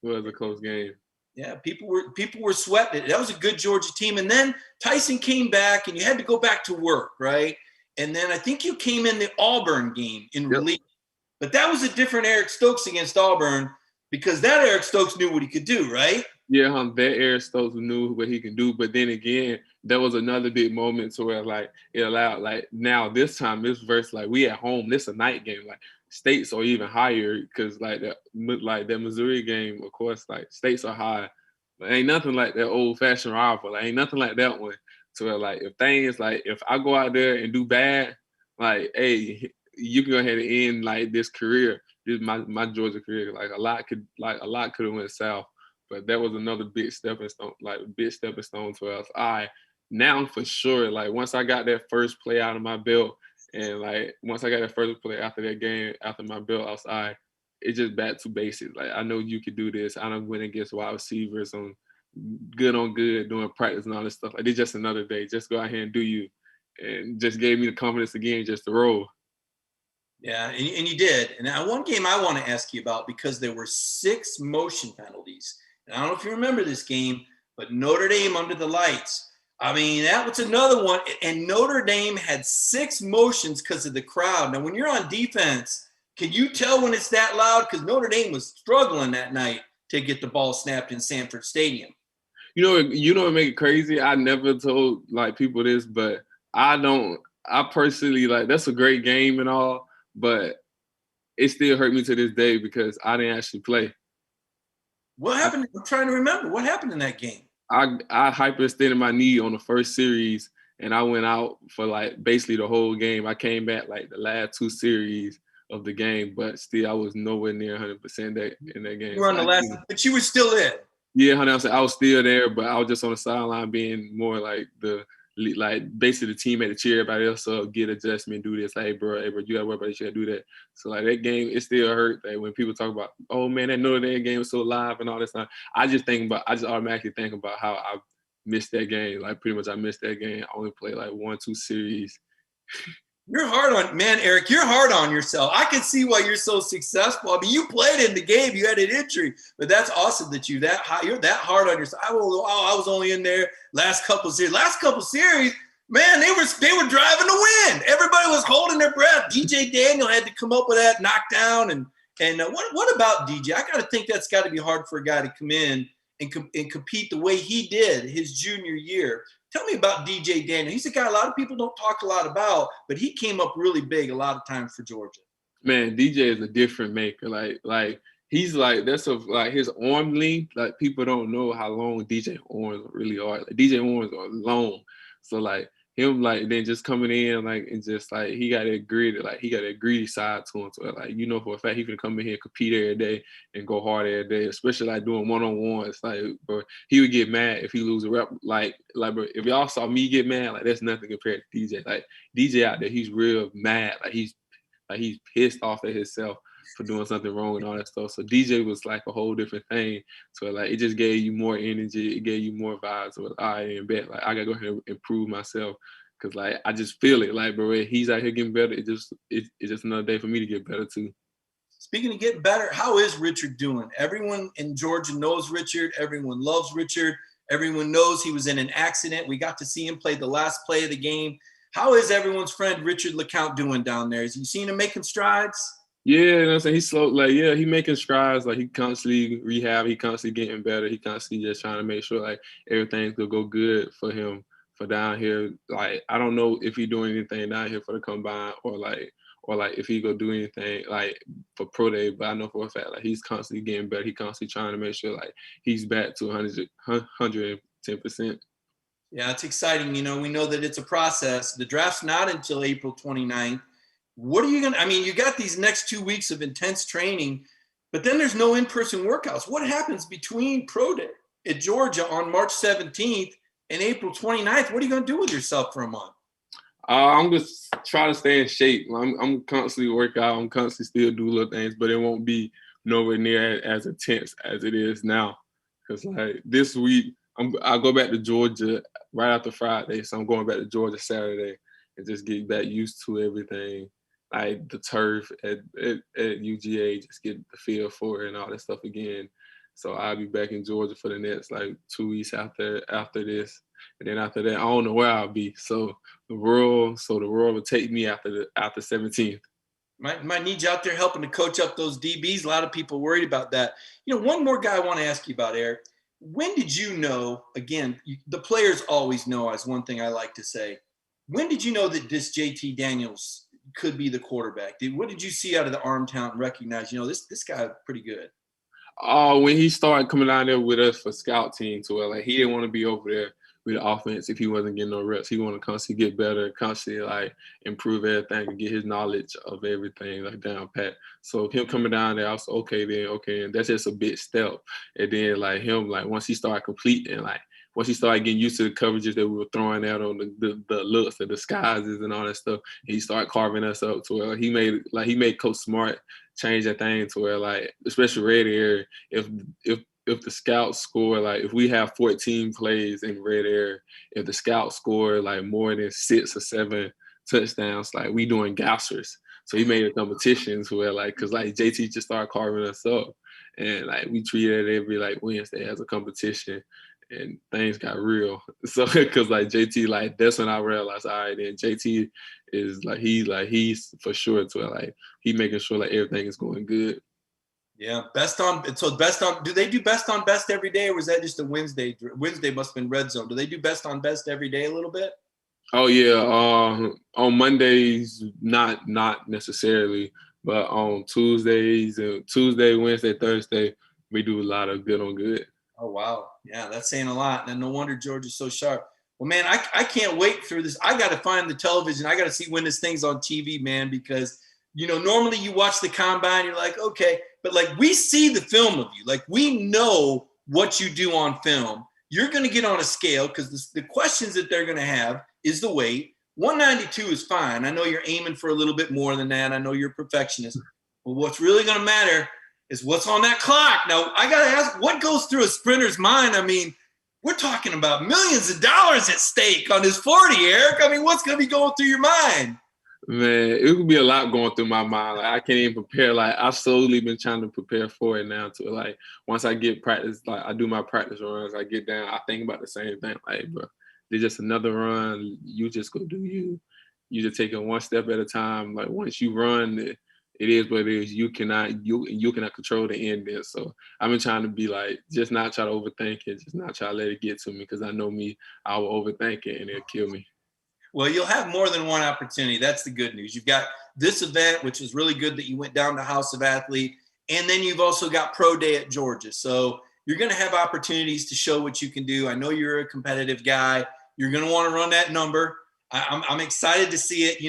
It was a close game. Yeah, people were sweating it. That was a good Georgia team. And then Tyson came back and you had to go back to work, right? And then I think you came in the Auburn game in relief. But that was a different Eric Stokes against Auburn because that Eric Stokes knew what he could do, right? Yeah, that Eric Stokes knew what he can do. But then again, there was another big moment to where like it allowed like now this time this verse like we at home, this a night game. Like states are even higher because like that Missouri game, of course, like states are high. But ain't nothing like that old fashioned rival. Like ain't nothing like that one. To where like if I go out there and do bad, like hey, you can go ahead and end like this career. This is my Georgia career. Like a lot could have went south. But that was another big stepping stone to us. Now for sure, like once I got that first play out of my belt, and like once I got that first play after that game, after my belt, I was it's just back to basics. Like I know you can do this. I don't win against wide receivers on good doing practice and all this stuff. Like it's just another day. Just go out here and do you. And just gave me the confidence again just to roll. Yeah, and you did. And now one game I want to ask you about, because there were 6 motion penalties. And I don't know if you remember this game, but Notre Dame under the lights. I mean, that was another one. And Notre Dame had 6 motions because of the crowd. Now, when you're on defense, can you tell when it's that loud? Because Notre Dame was struggling that night to get the ball snapped in Sanford Stadium. You know what make it crazy? I never told like people this, but I personally like that's a great game and all, but it still hurt me to this day because I didn't actually play. What happened? I'm trying to remember. What happened in that game? I hyperextended my knee on the first series and I went out for like basically the whole game. I came back like the last 2 series of the game, but still I was nowhere near 100% that in that game. You were on the last, but you were still in. Yeah, 100%. I was still there, but I was just on the sideline being more like basically the team had to cheer everybody else up, get adjustment, do this. Like, hey, bro, you gotta worry about this, you gotta do that. So like that game, it still hurt. Like when people talk about, oh man, that Notre Dame game was so live and all this stuff. I just automatically think about how I missed that game. Like pretty much I missed that game. I only played like 1-2 series. You're hard on, man, Eric, you're hard on yourself. I can see why you're so successful. I mean, you played in the game, you had an injury, but that's awesome that you're that hard on yourself. I was only in there last couple series, man, they were driving to win. Everybody was holding their breath. DJ Daniel had to come up with that knockdown. And what about DJ? I got to think that's got to be hard for a guy to come in and compete the way he did his junior year. Tell me about DJ Daniel. He's a guy a lot of people don't talk a lot about, but he came up really big a lot of times for Georgia. Man, DJ is a different maker. Like he's like like his arm length. Like people don't know how long DJ arms really are. Like DJ arms are long. So like him, like then just coming in like and just like he got that greedy side to him. So like you know for a fact he can come in here and compete every day and go hard every day, especially like doing one-on-ones. Like bro, he would get mad if he lose a rep. Like bro, if y'all saw me get mad, like that's nothing compared to DJ. Like DJ out there, he's real mad. Like he's pissed off at himself for doing something wrong and all that stuff. So DJ was like a whole different thing. So like it just gave you more energy. It gave you more vibes. So I in bet like I gotta go ahead and improve myself because like I just feel it. Like bro, he's out here getting better. It's just another day for me to get better too. Speaking of getting better, how is Richard doing? Everyone in Georgia knows Richard. Everyone loves Richard. Everyone knows he was in an accident. We got to see him play the last play of the game. How is everyone's friend Richard LeCount doing down there? Has you seen him making strides? Yeah, you know what I'm saying? He's slow. Like, yeah, he making strides. Like, he constantly rehab. He constantly getting better. He constantly just trying to make sure, like, everything's going to go good for him for down here. Like, I don't know if he doing anything down here for the combine or if he go do anything, like, for pro day. But I know for a fact, like, he's constantly getting better. He constantly trying to make sure, like, he's back to 110%. Yeah, it's exciting. You know, we know that it's a process. The draft's not until April 29th. What are you going to – I mean, you got these next 2 weeks of intense training, but then there's no in-person workouts. What happens between pro day at Georgia on March 17th and April 29th? What are you going to do with yourself for a month? I'm just trying to stay in shape. I'm constantly work out. I'm constantly still do little things, but it won't be nowhere near as intense as it is now. Because, like, this week, I'll go back to Georgia right after Friday, so I'm going back to Georgia Saturday and just get back used to everything. Like the turf at UGA, just get the feel for it and all that stuff again. So I'll be back in Georgia for the next like 2 weeks after this, and then after that, I don't know where I'll be. So the world will take me after 17th. Might need you out there helping to coach up those DBs. A lot of people worried about that. You know, one more guy I want to ask you about, Eric. When did you know? Again, the players always know. As one thing I like to say. When did you know that this JT Daniels could be the quarterback? What did you see out of the arm talent and recognize, you know, this guy is pretty good? When he started coming down there with us for scout team to where, like, he didn't want to be over there with the offense if he wasn't getting no reps. He wanted to constantly get better, constantly, like, improve everything and get his knowledge of everything, like, down pat. So him coming down there, I was okay, and that's just a big step. And then, like, him, like, once he started completing, like, once he started getting used to the coverages that we were throwing out on the looks, the disguises and all that stuff, he started carving us up to where he made Coach Smart change that thing to where, like, especially red area, if the scouts score, like, if we have 14 plays in red area, if the scouts score like more than 6 or 7 touchdowns, like, we doing gassers. So he made a competition to where like, cause like JT just started carving us up, and like we treated it every like Wednesday as a competition, and things got real. So cause like JT, like that's when I realized, all right, then JT is like he's for sure to it, like he making sure like everything is going good. Yeah, best on. Do they do best on best every day, or was that just a Wednesday? Wednesday must have been red zone. Do they do best on best every day a little bit? Oh yeah, on Mondays not necessarily, but on Tuesdays and Tuesday, Wednesday, Thursday, we do a lot of good on good. Oh wow, yeah, that's saying a lot. And no wonder Georgia's so sharp. Well, man, I can't wait through this. I got to find the television. I got to see when this thing's on TV, man, because normally you watch the combine, you're like, okay, but like we see the film of you, like we know what you do on film. You're going to get on a scale because the questions that they're going to have is the weight. 192 is fine. I know you're aiming for a little bit more than that. I know you're a perfectionist. But what's really going to matter is what's on that clock. Now, I got to ask, what goes through a sprinter's mind? I mean, we're talking about millions of dollars at stake on this 40, Eric. I mean, what's going to be going through your mind? Man, it could be a lot going through my mind. Like I can't even prepare. Like I've slowly been trying to prepare for it now. To like once I get practice, like I do my practice runs, I get down, I think about the same thing. Like, bro, there's just another run. You just go do you. You just take it one step at a time. Like once you run, it is what it is. You cannot control the end there. So I've been trying to be like, just not try to overthink it, just not try to let it get to me, because I know me, I will overthink it and it'll kill me. Well, you'll have more than one opportunity. That's the good news. You've got this event, which is really good that you went down to House of Athlete, and then you've also got Pro Day at Georgia. So you're going to have opportunities to show what you can do. I know you're a competitive guy. You're going to want to run that number. I'm excited to see it.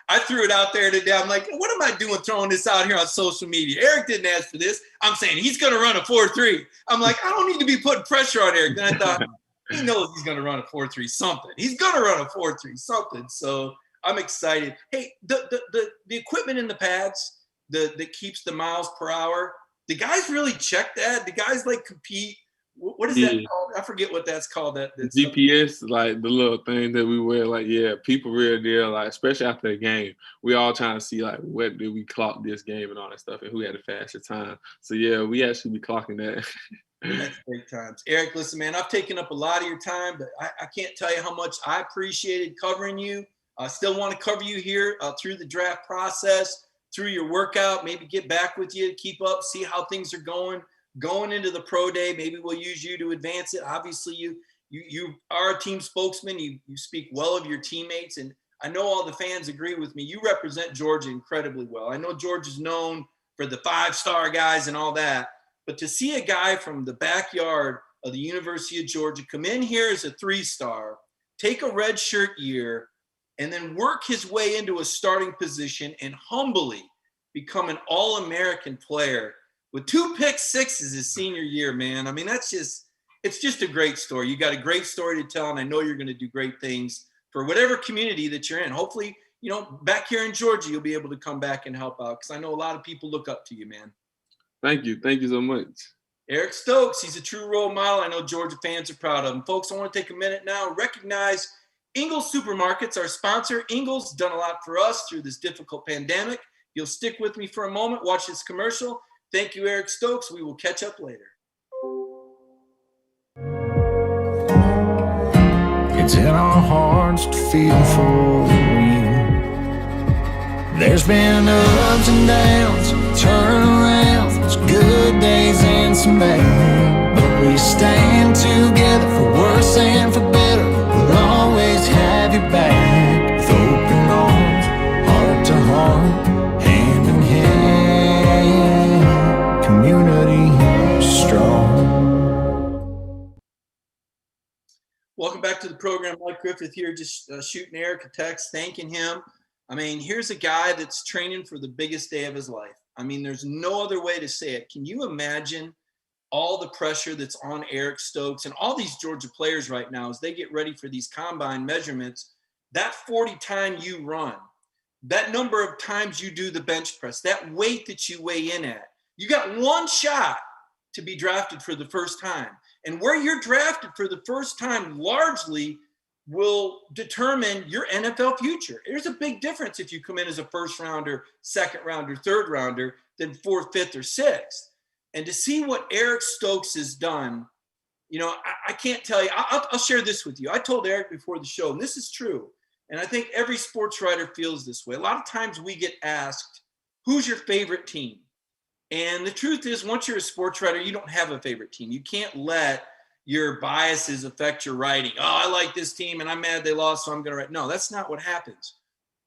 I threw it out there today. I'm like, what am I doing throwing this out here on social media? Eric didn't ask for this. I'm saying he's going to run a 4.3. I'm like, I don't need to be putting pressure on Eric. Then I thought, he knows he's going to run a 4.3 something. He's going to run a 4.3 something. So I'm excited. Hey, the equipment in the pads that keeps the miles per hour, the guys really check that? The guys like compete? What is that called? I forget what that's called. That's GPS, like the little thing that we wear, like, yeah, people real deal, like, especially after the game, we all trying to see, like, what did we clock this game and all that stuff, and who had the fastest time. So, yeah, we actually be clocking that. That's great times. Eric, listen, man, I've taken up a lot of your time, but I can't tell you how much I appreciated covering you. I still want to cover you here through the draft process, through your workout, maybe get back with you, keep up, see how things are going into the pro day. Maybe we'll use you to advance it. Obviously, you are a team spokesman. You speak well of your teammates, and I know all the fans agree with me. You represent Georgia incredibly well. I know Georgia's known for the 5-star guys and all that, but to see a guy from the backyard of the University of Georgia come in here as a 3-star, take a red shirt year, and then work his way into a starting position and humbly become an All-American player with 2 pick sixes his senior year, man. I mean, it's just a great story. You got a great story to tell, and I know you're going to do great things for whatever community that you're in. Hopefully, back here in Georgia, you'll be able to come back and help out, because I know a lot of people look up to you, man. Thank you. Thank you so much. Eric Stokes, he's a true role model. I know Georgia fans are proud of him. Folks, I want to take a minute now and recognize Ingles Supermarkets, our sponsor. Ingles done a lot for us through this difficult pandemic. You'll stick with me for a moment, watch this commercial. Thank you, Eric Stokes. We will catch up later. It's in our hearts to feel for you. There's been ups and downs, turnarounds, good days and some bad, but we stand together for worse and for better. We'll always have your back, with open arms, heart to heart, hand in hand, community strong. Welcome back to the program. Mike Griffith here, just shooting Eric a text, thanking him. I mean, here's a guy that's training for the biggest day of his life. I mean, there's no other way to say it. Can you imagine all the pressure that's on Eric Stokes and all these Georgia players right now as they get ready for these combine measurements? That 40 time you run, that number of times you do the bench press, that weight that you weigh in at, you got one shot to be drafted for the first time. And where you're drafted for the first time, largely will determine your NFL future. There's a big difference if you come in as a first rounder, second rounder, third rounder than fourth, fifth, or sixth. And to see what Eric Stokes has done, I can't tell you. I'll share this with you. I told Eric before the show, and this is true, and I think every sports writer feels this way. A lot of times we get asked, who's your favorite team? And the truth is, once you're a sports writer, you don't have a favorite team. You can't let your biases affect your writing. Oh, I like this team and I'm mad they lost, so I'm going to write. No, that's not what happens.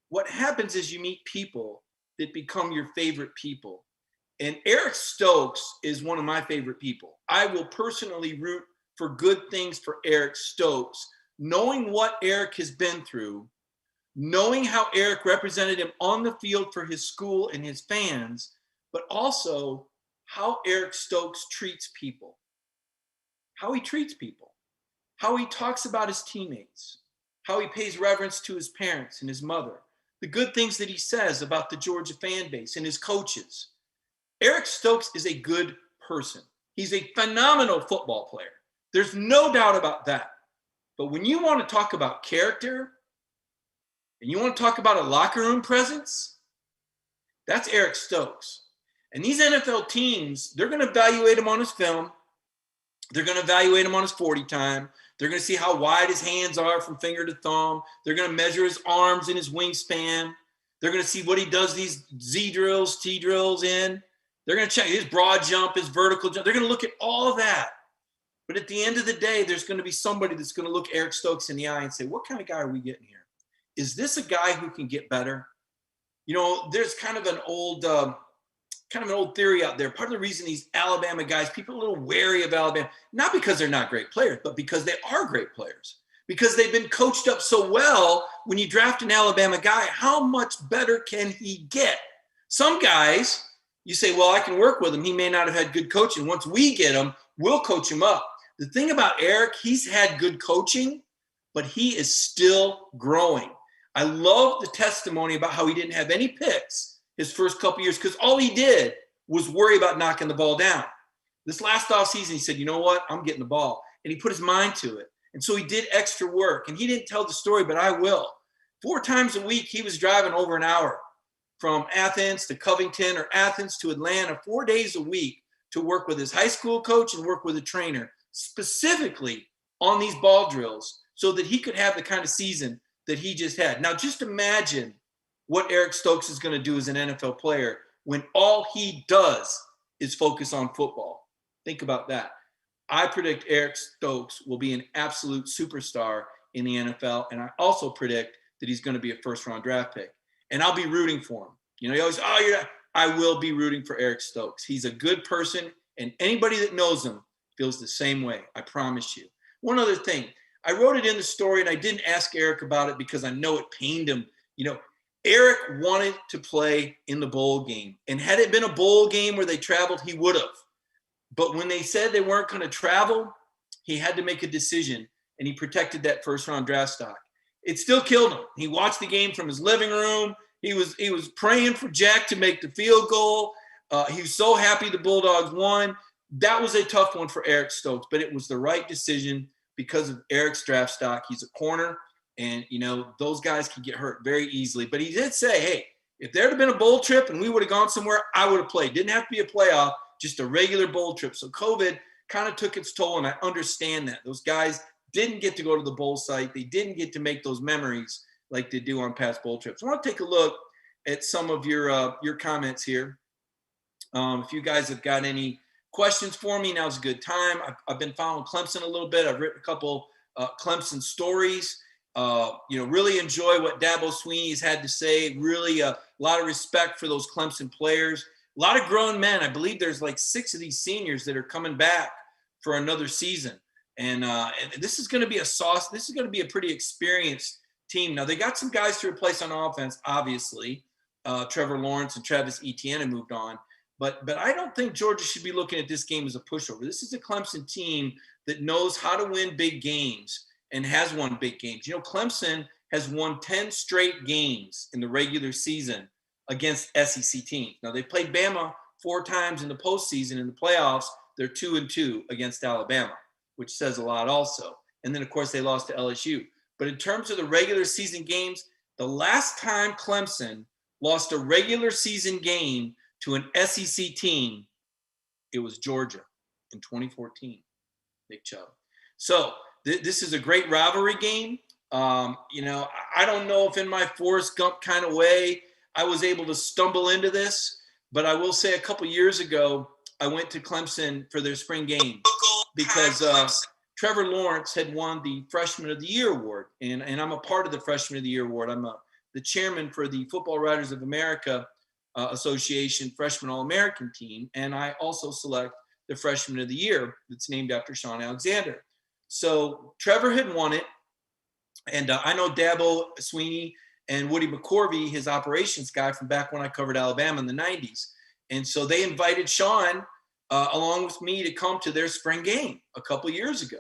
What happens is you meet people that become your favorite people. And Eric Stokes is one of my favorite people. I will personally root for good things for Eric Stokes, knowing what Eric has been through, knowing how Eric represented him on the field for his school and his fans, but also how Eric Stokes treats people. How he treats people, how he talks about his teammates, how he pays reverence to his parents and his mother, the good things that he says about the Georgia fan base and his coaches. Eric Stokes is a good person. He's a phenomenal football player. There's no doubt about that. But when you want to talk about character and you want to talk about a locker room presence, that's Eric Stokes. And these NFL teams, they're going to evaluate him on his film. They're going to evaluate him on his 40 time. They're going to see how wide his hands are from finger to thumb. They're going to measure his arms and his wingspan. They're going to see what he does these Z drills, T drills in. They're going to check his broad jump, his vertical jump. They're going to look at all of that. But at the end of the day, there's going to be somebody that's going to look Eric Stokes in the eye and say, what kind of guy are we getting here? Is this a guy who can get better? There's kind of an old theory out there. Part of the reason these Alabama guys, people are a little wary of Alabama, not because they're not great players, but because they are great players. Because they've been coached up so well. When you draft an Alabama guy, how much better can he get? Some guys, you say, well, I can work with him. He may not have had good coaching. Once we get him, we'll coach him up. The thing about Eric, he's had good coaching, but he is still growing. I love the testimony about how he didn't have any picks his first couple years because all he did was worry about knocking the ball down. This last offseason, he said, you know what? I'm getting the ball. And he put his mind to it. And so he did extra work. And he didn't tell the story, but I will. 4 times a week, he was driving over an hour from Athens to Covington or Athens to Atlanta, 4 days a week to work with his high school coach and work with a trainer, specifically on these ball drills so that he could have the kind of season that he just had. Now, just imagine what Eric Stokes is going to do as an NFL player when all he does is focus on football. Think about that. I predict Eric Stokes will be an absolute superstar in the NFL, and I also predict that he's going to be a first-round draft pick. And I'll be rooting for him. You always, I will be rooting for Eric Stokes. He's a good person, and anybody that knows him feels the same way. I promise you. One other thing. I wrote it in the story, and I didn't ask Eric about it because I know it pained him. Eric wanted to play in the bowl game. And had it been a bowl game where they traveled, he would have. But when they said they weren't going to travel, he had to make a decision, and he protected that first-round draft stock. It still killed him. He watched the game from his living room. He was praying for Jack to make the field goal. He was so happy the Bulldogs won. That was a tough one for Eric Stokes, but it was the right decision because of Eric's draft stock. He's a corner. And, those guys can get hurt very easily. But he did say, hey, if there had been a bowl trip and we would have gone somewhere, I would have played. Didn't have to be a playoff, just a regular bowl trip. So COVID kind of took its toll, and I understand that. Those guys didn't get to go to the bowl site. They didn't get to make those memories like they do on past bowl trips. I want to take a look at some of your comments here. If you guys have got any questions for me, now's a good time. I've been following Clemson a little bit. I've written a couple Clemson stories. Really enjoy what Dabo Swinney's had to say. Really a lot of respect for those Clemson players. A lot of grown men. I believe there's like 6 of these seniors that are coming back for another season. And this is going to be This is going to be a pretty experienced team. Now, they got some guys to replace on offense, obviously. Trevor Lawrence and Travis Etienne have moved on. But I don't think Georgia should be looking at this game as a pushover. This is a Clemson team that knows how to win big games and has won big games. Clemson has won 10 straight games in the regular season against SEC teams. Now, they played Bama 4 times in the postseason. In the playoffs, they're 2-2 against Alabama, which says a lot also. And then, of course, they lost to LSU. But in terms of the regular season games, the last time Clemson lost a regular season game to an SEC team, it was Georgia in 2014, Nick Chubb. So this is a great rivalry game. I don't know if in my Forrest Gump kind of way I was able to stumble into this, but I will say a couple years ago, I went to Clemson for their spring game because Trevor Lawrence had won the Freshman of the Year award, and I'm a part of the Freshman of the Year award. I'm the chairman for the Football Writers of America Association Freshman All-American team, and I also select the Freshman of the Year that's named after Sean Alexander. So Trevor had won it, and I know Dabo Sweeney and Woody McCorvey, his operations guy from back when I covered Alabama in the 90s. And so they invited Sean along with me to come to their spring game a couple years ago.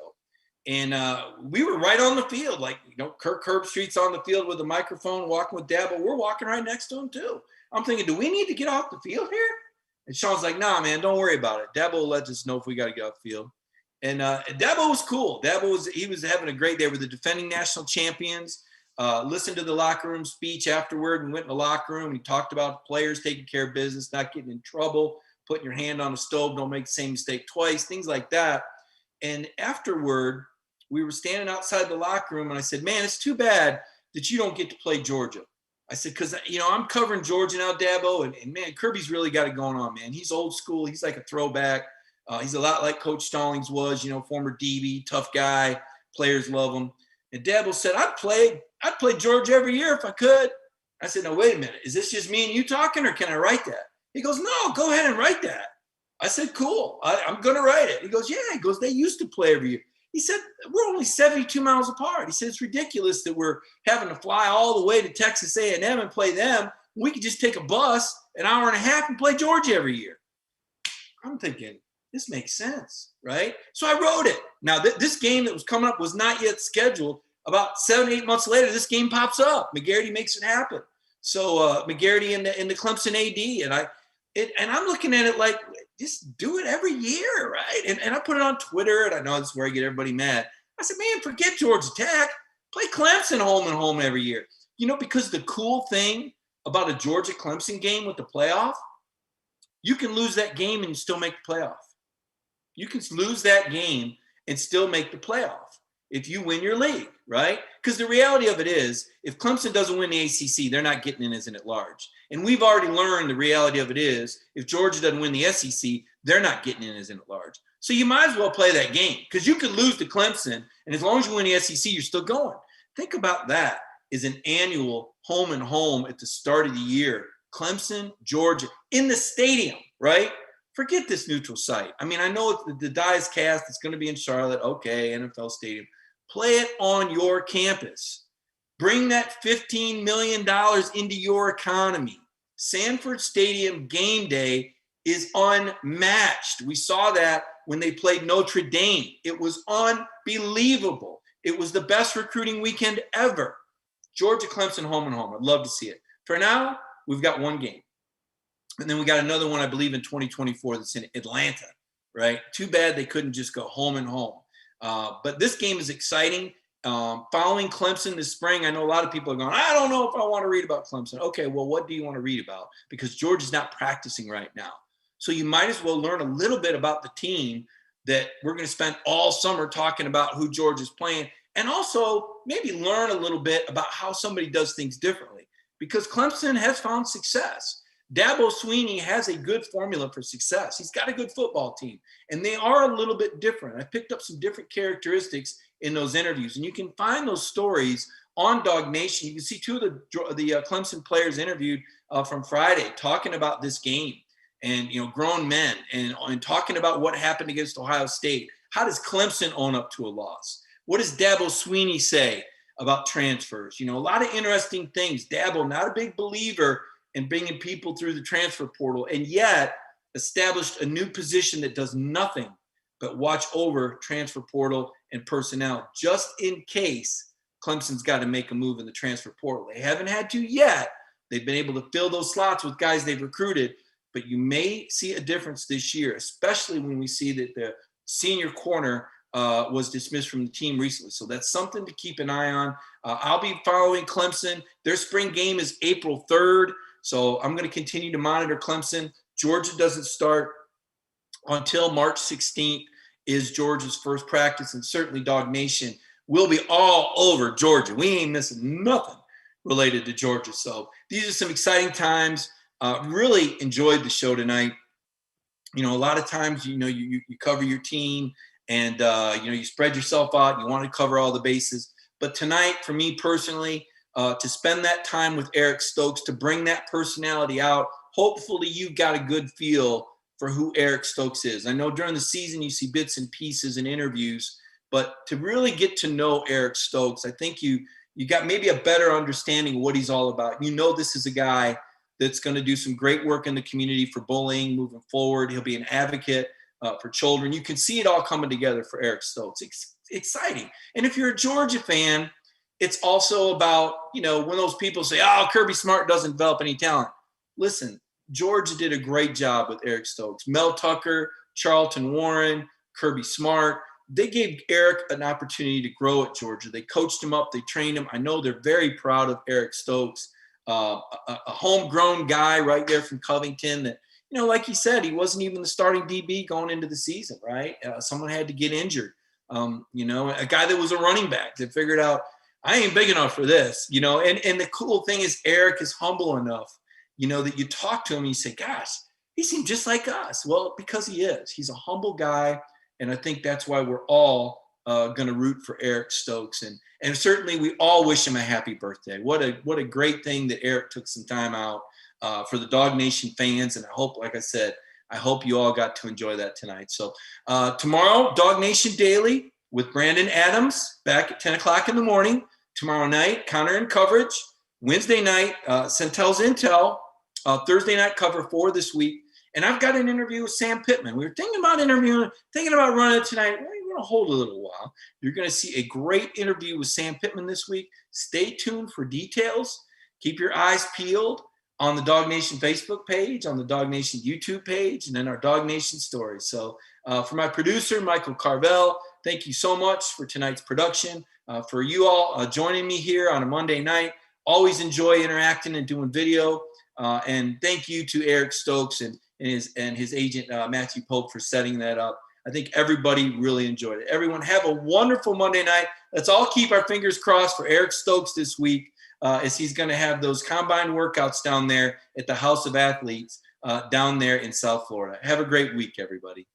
And we were right on the field, like, Kirk Herbstreit's on the field with a microphone walking with Dabo. We're walking right next to him too. I'm thinking, do we need to get off the field here? And Sean's like, nah, man, don't worry about it. Dabo will let us know if we got to get off the field. And Dabo was cool. He was having a great day. We're the defending national champions. Listened to the locker room speech afterward and went in the locker room. And he talked about players taking care of business, not getting in trouble, putting your hand on the stove, don't make the same mistake twice, things like that. And afterward, we were standing outside the locker room, and I said, man, it's too bad that you don't get to play Georgia. I said, because, I'm covering Georgia now, Dabo, and man, Kirby's really got it going on, man. He's old school. He's like a throwback. He's a lot like Coach Stallings was, former DB, tough guy. Players love him. And Dabo said, I'd play Georgia every year if I could. I said, no, wait a minute. Is this just me and you talking, or can I write that? He goes, no, go ahead and write that. I said, cool. I'm going to write it. He goes, yeah. He goes, they used to play every year. He said, we're only 72 miles apart. He said, it's ridiculous that we're having to fly all the way to Texas A&M and play them. We could just take a bus an hour and a half and play Georgia every year. I'm thinking, this makes sense, right? So I wrote it. Now, this game that was coming up was not yet scheduled. About 7-8 months later, this game pops up. McGarity makes it happen. So McGarity in the Clemson AD, and I'm looking at it like, just do it every year, right? And I put it on Twitter, and I know this is where I get everybody mad. I said, man, forget Georgia Tech. Play Clemson home and home every year. Because the cool thing about a Georgia-Clemson game with the playoff, you can lose that game and you still make the playoff. You can lose that game and still make the playoff if you win your league, right? Because the reality of it is, if Clemson doesn't win the ACC, they're not getting in as an at-large. And we've already learned the reality of it is, if Georgia doesn't win the SEC, they're not getting in as an at-large. So you might as well play that game, because you could lose to Clemson, and as long as you win the SEC, you're still going. Think about that as an annual home and home at the start of the year. Clemson, Georgia, in the stadium, right? Forget this neutral site. I mean, I know the die is cast. It's going to be in Charlotte. Okay, NFL Stadium. Play it on your campus. Bring that $15 million into your economy. Sanford Stadium game day is unmatched. We saw that when they played Notre Dame. It was unbelievable. It was the best recruiting weekend ever. Georgia, Clemson, home and home. I'd love to see it. For now, we've got one game. And then we got another one, I believe, in 2024 that's in Atlanta, right? Too bad they couldn't just go home and home. But this game is exciting. Following Clemson this spring, I know a lot of people are going, I don't know if I want to read about Clemson. Okay, well, what do you want to read about? Because Georgia's not practicing right now. So you might as well learn a little bit about the team that we're going to spend all summer talking about who Georgia's playing, and also maybe learn a little bit about how somebody does things differently, because Clemson has found success. Dabo Sweeney has a good formula for success. He's got a good football team, and they are a little bit different. I picked up some different characteristics in those interviews, and you can find those stories on DawgNation. You can see two of the Clemson players interviewed from Friday talking about this game, and grown men, and talking about what happened against Ohio State. How does Clemson own up to a loss? What does Dabo Sweeney say about transfers? A lot of interesting things. Dabo, not a big believer and bringing people through the transfer portal, and yet established a new position that does nothing but watch over transfer portal and personnel, just in case Clemson's got to make a move in the transfer portal. They haven't had to yet. They've been able to fill those slots with guys they've recruited, but you may see a difference this year, especially when we see that the senior corner was dismissed from the team recently. So that's something to keep an eye on. I'll be following Clemson. Their spring game is April 3rd. So I'm going to continue to monitor Clemson. Georgia doesn't start until March 16th is Georgia's first practice. And certainly DawgNation will be all over Georgia. We ain't missing nothing related to Georgia. So these are some exciting times. Really enjoyed the show tonight. You know, a lot of times, you know, you cover your team and, you know, you spread yourself out. You want to cover all the bases. But tonight, for me personally, to spend that time with Eric Stokes, to bring that personality out, hopefully you got a good feel for who Eric Stokes is. I know during the season you see bits and pieces and interviews, but to really get to know Eric Stokes, I think you got maybe a better understanding of what he's all about. You know, this is a guy that's going to do some great work in the community for bullying moving forward. He'll be an advocate for children. You can see it all coming together for Eric Stokes. It's exciting. And if you're a Georgia fan, it's also about, you know, when those people say, oh, Kirby Smart doesn't develop any talent. Listen, Georgia did a great job with Eric Stokes. Mel Tucker, Charlton Warren, Kirby Smart. They gave Eric an opportunity to grow at Georgia. They coached him up. They trained him. I know they're very proud of Eric Stokes, a homegrown guy right there from Covington that, you know, like he said, he wasn't even the starting DB going into the season, right? Someone had to get injured. You know, a guy that was a running back that figured out, I ain't big enough for this, you know. And the cool thing is Eric is humble enough, you know, that you talk to him and you say, gosh, he seemed just like us. Well, because he is. He's a humble guy. And I think that's why we're all going to root for Eric Stokes. And certainly we all wish him a happy birthday. What a great thing that Eric took some time out for the DawgNation fans. And I hope, like I said, I hope you all got to enjoy that tonight. So tomorrow, DawgNation Daily with Brandon Adams back at 10 o'clock in the morning. Tomorrow night, Counter and Coverage. Wednesday night, Centel's Intel. Thursday night, Cover 4 this week. And I've got an interview with Sam Pittman. We were thinking about running it tonight. Well, we're going to hold a little while. You're going to see a great interview with Sam Pittman this week. Stay tuned for details. Keep your eyes peeled on the DawgNation Facebook page, on the DawgNation YouTube page, and then our DawgNation story. So for my producer, Michael Carvel, thank you so much for tonight's production. For you all joining me here on a Monday night. Always enjoy interacting and doing video. And thank you to Eric Stokes and his agent, Matthew Pope, for setting that up. I think everybody really enjoyed it. Everyone have a wonderful Monday night. Let's all keep our fingers crossed for Eric Stokes this week as he's going to have those combine workouts down there at the House of Athletes down there in South Florida. Have a great week, everybody.